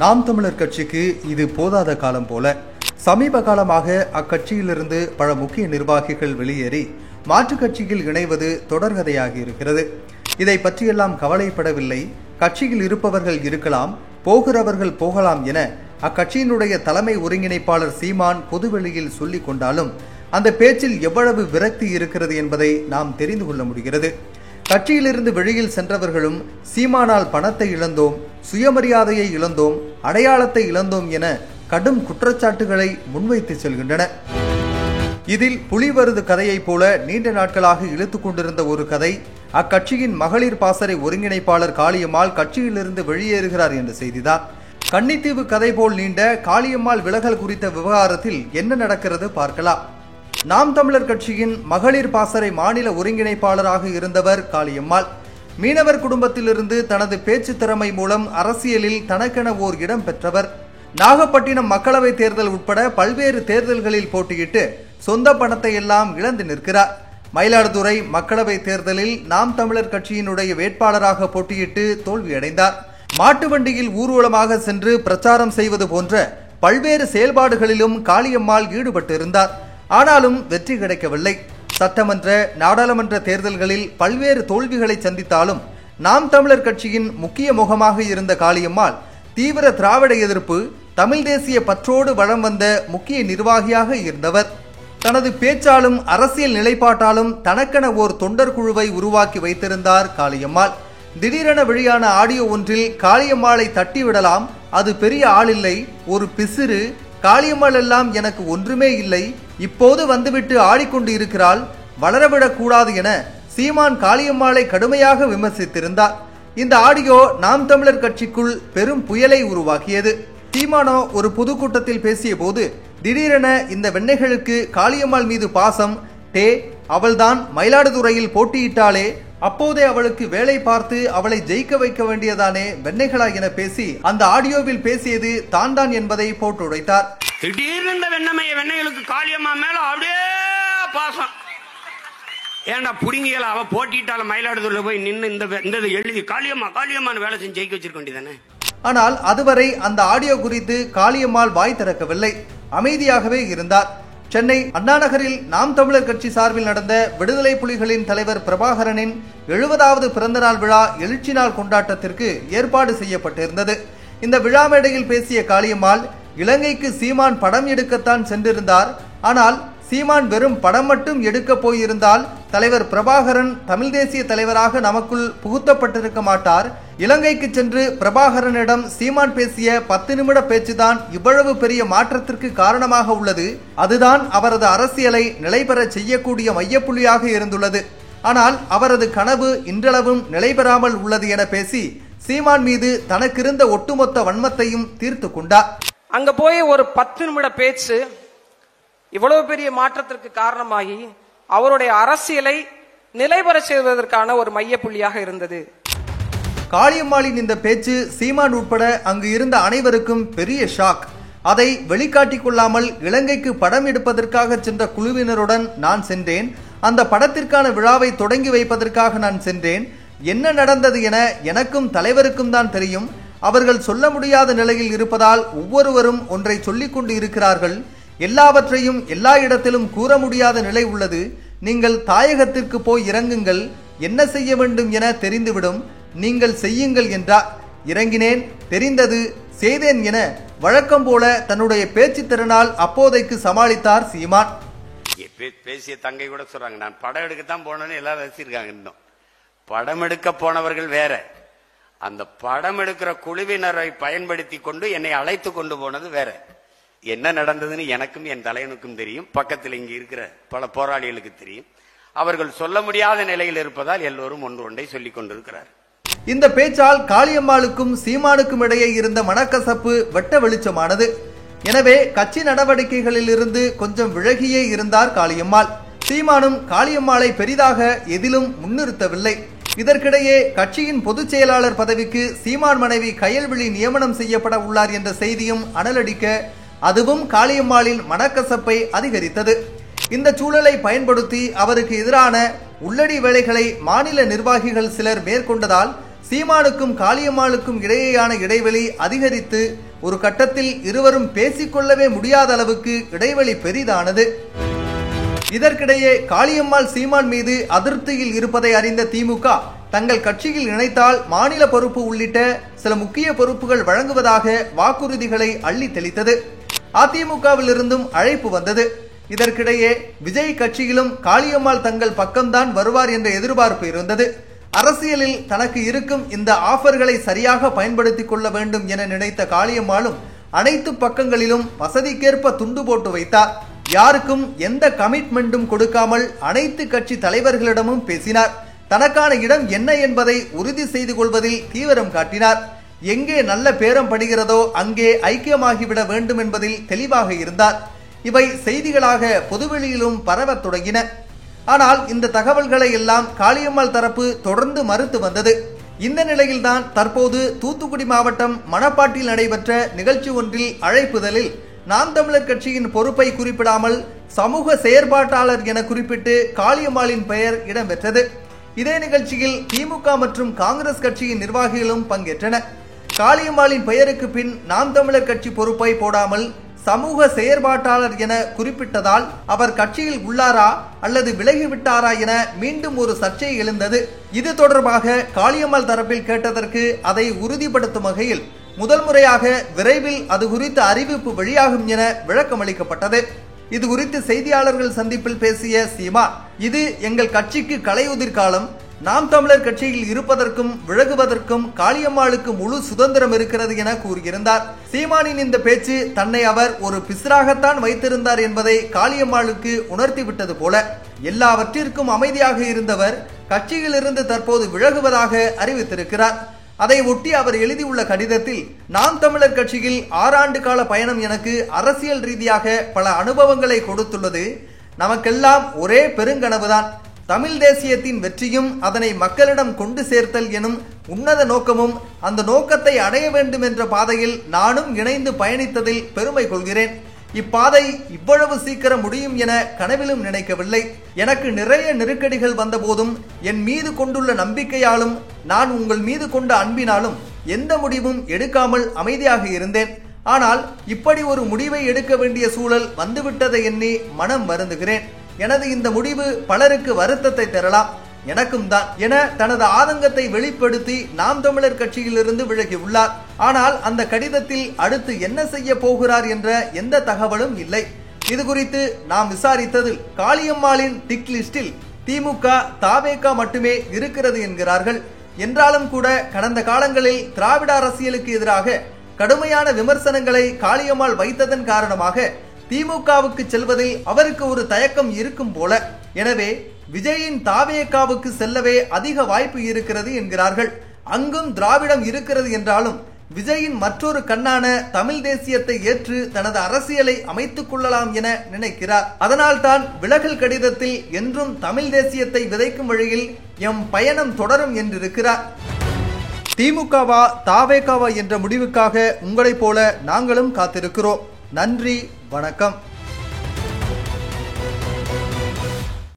நாம் தமிழர் கட்சிக்கு இது போதாத காலம் போல சமீப காலமாக அக்கட்சியிலிருந்து பல முக்கிய நிர்வாகிகள் வெளியேறி மாற்றுக் கட்சியில் இணைவது தொடர்கதையாகி இருக்கிறது. இதை பற்றியெல்லாம் கவலைப்படவில்லை. கட்சியில் இருப்பவர்கள் இருக்கலாம், போகிறவர்கள் போகலாம் என அக்கட்சியினுடைய தலைமை ஒருங்கிணைப்பாளர் சீமான் பொதுவெளியில் சொல்லிக் கொண்டாலும் அந்த பேச்சில் எவ்வளவு விரக்தி இருக்கிறது என்பதை நாம் தெரிந்து கொள்ள முடிகிறது. கட்சியிலிருந்து வெளியில் சென்றவர்களும் சீமானால் பணத்தை இழந்தோம், சுயமரியாதையை இழந்தோம், அடையாளத்தை இழந்தோம் என கடும் குற்றச்சாட்டுகளை முன்வைத்து செல்கின்றனர். இதில் புலிவருது கதையைப் போல நீண்ட நாட்களாக இழுத்துக் கொண்டிருந்த ஒரு கதை, அக்கட்சியின் மகளிர் பாசறை ஒருங்கிணைப்பாளர் காளியம்மாள் கட்சியிலிருந்து வெளியேறுகிறார் என்ற செய்திதான். கன்னித்தீவு கதை போல் நீண்ட காளியம்மாள் விலகல் குறித்த விவகாரத்தில் என்ன நடக்கிறது பார்க்கலாம். நாம் தமிழர் கட்சியின் மகளிர் பாசறை மாநில ஒருங்கிணைப்பாளராக இருந்தவர் காளியம்மாள். மீனவர் குடும்பத்திலிருந்து தனது பேச்சு திறமை மூலம் அரசியலில் தனக்கென ஓர் இடம் பெற்றவர். நாகப்பட்டினம் மக்களவை தேர்தல் உட்பட பல்வேறு தேர்தல்களில் போட்டியிட்டு சொந்த பணத்தை எல்லாம் இழந்து நிற்கிறார். மயிலாடுதுறை மக்களவை தேர்தலில் நாம் தமிழர் கட்சியினுடைய வேட்பாளராக போட்டியிட்டு தோல்வியடைந்தார். மாட்டு வண்டியில் ஊர்வலமாக சென்று பிரச்சாரம் செய்வது போன்ற பல்வேறு செயல்பாடுகளிலும் காளியம்மாள் ஈடுபட்டிருந்தார். ஆனாலும் வெற்றி கிடைக்கவில்லை. சட்டமன்ற நாடாளுமன்ற தேர்தல்களில் பல்வேறு தோல்விகளை சந்தித்தாலும் நாம் தமிழர் கட்சியின் முக்கிய முகமாக இருந்த காளியம்மாள் தீவிர திராவிட எதிர்ப்பு, தமிழ் தேசிய பற்றோடு வலம் வந்த முக்கிய நிர்வாகியாக இருந்தவர். தனது பேச்சாலும் அரசியல் நிலைப்பாட்டாலும் தனக்கென ஓர் தொண்டர் குழுவை உருவாக்கி வைத்திருந்தார் காளியம்மாள். திடீரென வெளியான ஆடியோ ஒன்றில் காளியம்மாளை தட்டிவிடலாம், அது பெரிய ஆளில்லை, ஒரு பிசிறு, காளியம்மாள் எல்லாம் எனக்கு ஒன்றுமே இல்லை, இப்போது வந்துவிட்டு ஆடிக்கொண்டு இருக்கிறாள், வளரவிடக் கூடாது என சீமான் காளியம்மாளை கடுமையாக விமர்சித்திருந்தார். இந்த ஆடியோ நாம் தமிழர் கட்சிக்குள் பெரும் புயலை உருவாக்கியது. சீமானோ ஒரு பொதுக்கூட்டத்தில் பேசிய போது திடீரென இந்த வெண்ணைகளுக்கு காளியம்மாள் மீது பாசம், அவள்தான் மயிலாடுதுறையில் போட்டியிட்டாளே, அப்போதே அவளுக்கு வேலை பார்த்து அவளை ஜெயிக்க வைக்க வேண்டியதானே வெண்ணைகளா என பேசி அந்த ஆடியோவில் பேசியது தான் என்பதை போட்டு உடைத்தார். திடீர்னு வெண்ணைகளுக்கு காளியம்மா மேல அப்படியே பாசம். ஏன்டா புடிங்கியல, அவ போட்டிட்டால மயிலாடுதுறையில போய் நின்று இந்த எழுதி காளியம்மா காளியம்மான்னு வேலை செஞ்சு ஜெயிக்க வச்சிருக்க வேண்டியதானே. ஆனால் அதுவரை அந்த ஆடியோ குறித்து காளியம்மாள் வாய் திறக்கவில்லை, அமைதியாகவே இருந்தார். சென்னை அண்ணா நகரில் நாம் தமிழர் கட்சி சார்பில் நடந்த விடுதலை புலிகளின் தலைவர் பிரபாகரனின் 70வது பிறந்தநாள் விழா எழுச்சி நாள் கொண்டாட்டத்திற்கு ஏற்பாடு செய்யப்பட்டிருந்தது. இந்த விழா மேடையில் பேசிய காளியம்மாள், இலங்கைக்கு சீமான் படம் எடுக்கத்தான் சென்றிருந்தார், ஆனால் சீமான் வெறும் படம் மட்டும் எடுக்க போயிருந்தால் தலைவர் பிரபாகரன் தமிழ் தேசிய தலைவராக நமக்குள் புகுத்தப்பட்டிருக்க மாட்டார். இலங்கைக்கு சென்று பிரபாகரனிடம் சீமான் பேசிய 10 நிமிட பேச்சுதான் இவ்வளவு பெரிய மாற்றத்திற்கு காரணமாக உள்ளது. அதுதான் அவரது அரசியலை நிலைபெற செய்யக்கூடிய மையப்புள்ளியாக இருந்துள்ளது. ஆனால் அவரது கனவு இன்றளவும் நிலைபெறாமல் உள்ளது என பேசி சீமான் மீது தனக்கிருந்த ஒட்டுமொத்த வன்மத்தையும் தீர்த்து கொண்டார். அங்க போய் ஒரு 10 நிமிட பேச்சு இவ்வளவு பெரிய மாற்றத்திற்கு காரணமாகி அவருடைய அரசியலை நிலைபெற செய்வதற்கான ஒரு மையப்புள்ளியாக இருந்தது. காளியம்மாளின் இந்த பேச்சு சீமான் உட்பட அங்கு இருந்த அனைவருக்கும் பெரிய ஷாக். அதை வெளிக்காட்டிக் கொள்ளாமல் இலங்கைக்கு படம் எடுப்பதற்காக சென்ற குழுவினருடன் நான் சென்றேன். அந்த படத்திற்கான விழாவை தொடங்கி வைப்பதற்காக நான் சென்றேன். என்ன நடந்தது என எனக்கும் தலைவருக்கும் தான் தெரியும். அவர்கள் சொல்ல முடியாத நிலையில் இருப்பதால் ஒவ்வொருவரும் ஒன்றை சொல்லிக் கொண்டு இருக்கிறார்கள். எல்லாவற்றையும் எல்லா இடத்திலும் கூற முடியாத நிலை உள்ளது. நீங்கள் தாயகத்திற்கு போய் இறங்குங்கள், என்ன செய்ய வேண்டும் என தெரிந்துவிடும், நீங்கள் செய்யுங்கள் என்றார். இறங்கினேன், தெரிந்தது, செய்தேன் என வழக்கம் போல தன்னுடைய பேச்சு திறனால் அப்போதைக்கு சமாளித்தார் சீமான். பேசிய தங்கை கூட சொல்றாங்க, நான் படம் எடுக்கத்தான் போனேன்னு எல்லாரும் ரசிச்சிருக்காங்க. இன்னும் படம் எடுக்க போனவர்கள் வேற, அந்த படம் எடுக்கிற குழுவினரை பயன்படுத்தி கொண்டு என்னை அழைத்து கொண்டு போனது வேற. என்ன நடந்ததுன்னு எனக்கும் என் தலைவனுக்கும் தெரியும், பக்கத்தில் இங்கு இருக்கிற பல போராளிகளுக்கு தெரியும். அவர்கள் சொல்ல முடியாத நிலையில் இருப்பதால் எல்லோரும் ஒன்றை சொல்லிக் கொண்டிருக்கிறார். இந்த பேச்சால் காளியம்மாளுக்கும் சீமானுக்கும் இடையே இருந்த மனக்கசப்பு வெட்ட வெளிச்சமானது. எனவே கட்சி நடவடிக்கைகளில் இருந்து கொஞ்சம் விலகியே இருந்தார் காளியம்மாள். சீமானும் காளியம்மாளை பெரிதாக எதிலும் முன்னிறுத்தவில்லை. இதற்கிடையே கட்சியின் பொதுச் செயலாளர் பதவிக்கு சீமான் மனைவி கயல்விழி நியமனம் செய்யப்பட உள்ளார் என்ற செய்தியும் அனலடிக்க அதுவும் காளியம்மாளின் மனக்கசப்பை அதிகரித்தது. இந்த சூழலை பயன்படுத்தி அவருக்கு எதிரான உள்ளடி வேலைகளை மாநில நிர்வாகிகள் சிலர் மேற்கொண்டதால் சீமானுக்கும் காளியம்மாளுக்கும் இடையேயான இடைவெளி அதிகரித்து ஒரு கட்டத்தில் இருவரும் பேசிக்கொள்ளவே முடியாத அளவுக்கு இடைவெளி பெரிதானது. இதற்கிடையே காளியம்மாள் சீமான் மீது அதிருப்தியில் இருப்பதை அறிந்த திமுக தங்கள் கட்சியில் இணைத்தால் மாநில பொறுப்பு உள்ளிட்ட சில முக்கிய பொறுப்புகள் வழங்குவதாக வாக்குறுதிகளை அள்ளி தெளித்தது. அதிமுகவில் இருந்தும் அழைப்பு வந்தது. இதற்கிடையே விஜய் கட்சியிலும் காளியம்மாள் தங்கள் பக்கம்தான் வருவார் என்ற எதிர்பார்ப்பு இருந்தது. அரசியலில் தனக்கு இருக்கும் இந்த ஆஃபர்களை சரியாக பயன்படுத்திக் கொள்ள வேண்டும் என நினைத்த காளியம்மாளும் அனைத்து பக்கங்களிலும் வசதிக்கேற்ப துண்டு போட்டு வைத்தார். யாருக்கும் எந்த கமிட்மெண்ட்டும் கொடுக்காமல் அனைத்து கட்சி தலைவர்களிடமும் பேசினார். தனக்கான இடம் என்ன என்பதை உறுதி செய்து கொள்வதில் தீவிரம் காட்டினார். எங்கே நல்ல பேரம் படுகிறதோ அங்கே ஐக்கியமாகிவிட வேண்டும் என்பதில் தெளிவாக இருந்தார். இவை செய்திகளாக பொதுவெளியிலும் பரவத் தொடங்கின. ஆனால் இந்த தகவல்களை எல்லாம் காளியம்மாள் தரப்பு தொடர்ந்து மறுத்து வந்தது. இந்த நிலையில்தான் தற்போது தூத்துக்குடி மாவட்டம் மணப்பாட்டில் நடைபெற்ற நிகழ்ச்சி ஒன்றில் அழைப்புதலில் நாம் தமிழர் கட்சியின் பொறுப்பை குறிப்பிடாமல் சமூக செயற்பாட்டாளர் என குறிப்பிட்டு காளியம்மாளின் பெயர் இடம்பெற்றது. இதே நிகழ்ச்சியில் திமுக மற்றும் காங்கிரஸ் கட்சியின் நிர்வாகிகளும் பங்கேற்றனர். காளியம்மாளின் பெயருக்கு பின் நாம் தமிழர் கட்சி பொறுப்பை போடாமல் சமூக செயற்பாட்டாளர் என குறிப்பிட்டதால் அவர் கட்சியில் உள்ளாரா அல்லது விலகிவிட்டாரா என மீண்டும் ஒரு சர்ச்சை எழுந்தது. இது தொடர்பாக காளியம்மாள் தரப்பில் கேட்டதற்கு அதை உறுதிப்படுத்தும் வகையில் முதல் முறையாக விரைவில் அது குறித்த அறிவிப்பு வெளியாகும் என விளக்கமளிக்கப்பட்டது. இது குறித்து செய்தியாளர்கள் சந்திப்பில் பேசிய சீமான், இது எங்கள் கட்சிக்கு களையுதிர் காலம். நாம் தமிழர் கட்சியில் இருப்பதற்கும் விலகுவதற்கும் காளியம்மாளுக்கு முழு சுதந்திரம் இருக்கிறது என கூறியிருந்தார். சீமானின் இந்த பேச்சு தன்னை அவர் ஒரு பிசிராகத்தான் வைத்திருந்தார் என்பதை காளியம்மாளுக்கு உணர்த்திவிட்டது போல. எல்லாவற்றிற்கும் அமைதியாக இருந்தவர் கட்சியிலிருந்து தற்போது விலகுவதாக அறிவித்திருக்கிறார். அதை ஒட்டி அவர் எழுதியுள்ள கடிதத்தில், நாம் தமிழர் கட்சியில் 6 ஆண்டு கால பயணம் எனக்கு அரசியல் ரீதியாக பல அனுபவங்களை கொடுத்துள்ளது. நமக்கெல்லாம் ஒரே பெருங்கனவுதான். தமிழ் தேசியத்தின் வெற்றியும் அதனை மக்களிடம் கொண்டு சேர்த்தல் எனும் உன்னத நோக்கமும் அந்த நோக்கத்தை அடைய வேண்டும் என்ற பாதையில் நானும் இணைந்து பயணித்ததில் பெருமை கொள்கிறேன். இப்பாதை இவ்வளவு சீக்கிரம் முடியும் என கனவிலும் நினைக்கவில்லை. எனக்கு நிறைய நெருக்கடிகள் வந்த போதும் என் மீது கொண்டுள்ள நம்பிக்கையாலும் நான் உங்கள் மீது கொண்ட அன்பினாலும் எந்த முடிவும் எடுக்காமல் அமைதியாக இருந்தேன். ஆனால் இப்படி ஒரு முடிவை எடுக்க வேண்டிய சூழல் வந்துவிட்டதை எண்ணி மனம் வருந்துகிறேன். எனது இந்த முடிவு பலருக்கு வருத்தத்தை தரலாம், எனக்கும் தான் என தனது ஆதங்கத்தை வெளிப்படுத்தி நாம் தமிழர் கட்சியிலிருந்து விலகியுள்ளார். ஆனால் அந்த கடிதத்தில் அடுத்து என்ன செய்ய போகிறார் என்ற எந்த தகவலும் இல்லை. இது குறித்து நாம் விசாரித்ததில் காளியம்மாளின் டிக் லிஸ்டில் திமுக தவேக மட்டுமே இருக்கிறது என்கிறார்கள். என்றாலும் கூட கடந்த காலங்களில் திராவிட அரசியலுக்கு எதிராக கடுமையான விமர்சனங்களை காளியம்மாள் வைத்ததன் காரணமாக திமுகவுக்கு செல்வதில் அவருக்கு ஒரு தயக்கம் இருக்கும் போல. எனவே விஜயின் தவேகாவுக்கு செல்லவே அதிக வாய்ப்பு இருக்கிறது என்கிறார்கள். அங்கும் திராவிடம் இருக்கிறது என்றாலும் விஜயின் மற்றொரு கண்ணான தமிழ் தேசியத்தை ஏற்று தனது அரசியலை அமைத்துக் கொள்ளலாம் என நினைக்கிறார். அதனால் தான் விலகல் கடிதத்தில் என்றும் தமிழ் தேசியத்தை விதைக்கும் வழியில் எம் பயணம் தொடரும் என்றிருக்கிறார். திமுகவா தவேகாவா என்ற முடிவுக்காக உங்களைப் போல நாங்களும் காத்திருக்கிறோம். நன்றி, வணக்கம்.